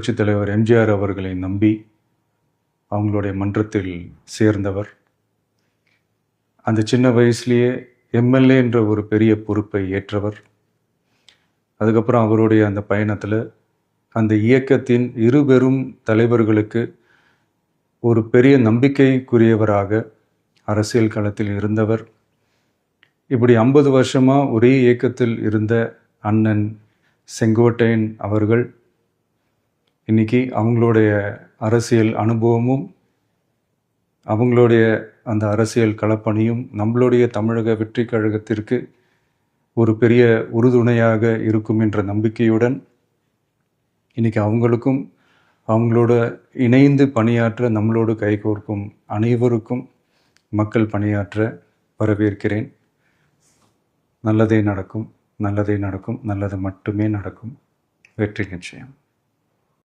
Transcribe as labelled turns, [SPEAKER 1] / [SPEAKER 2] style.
[SPEAKER 1] புரட்சித் தலைவர் எம்ஜிஆர் அவர்களை நம்பி அவங்களுடைய மன்றத்தில் சேர்ந்தவர். அந்த சின்ன வயசுலேயே எம்எல்ஏ என்ற ஒரு பெரிய பொறுப்பை ஏற்றவர். அதுக்கப்புறம் அவருடைய அந்த பயணத்தில் அந்த இயக்கத்தின் இருபெரும் தலைவர்களுக்கு ஒரு பெரிய நம்பிக்கைக்குரியவராக அரசியல் களத்தில் இருந்தவர். இப்படி 50 வருஷமாக ஒரே இயக்கத்தில் இருந்த அண்ணன் செங்கோட்டையன் அவர்கள் இன்னைக்கு அவங்களுடைய அரசியல் அனுபவமும் அவங்களுடைய அந்த அரசியல் களப்பணியும் நம்மளுடைய தமிழக வெற்றி கழகத்திற்கு ஒரு பெரிய உறுதுணையாக இருக்கும் என்ற நம்பிக்கையுடன் இன்னைக்கு அவங்களுக்கும் அவங்களோட இணைந்து பணியாற்ற நம்மளோடு கைகோர்க்கும் அனைவருக்கும் மக்கள் பணியாற்ற வரவேற்கிறேன். நல்லதே நடக்கும், நல்லதே நடக்கும், நல்லது மட்டுமே நடக்கும். வெற்றி நிச்சயம்.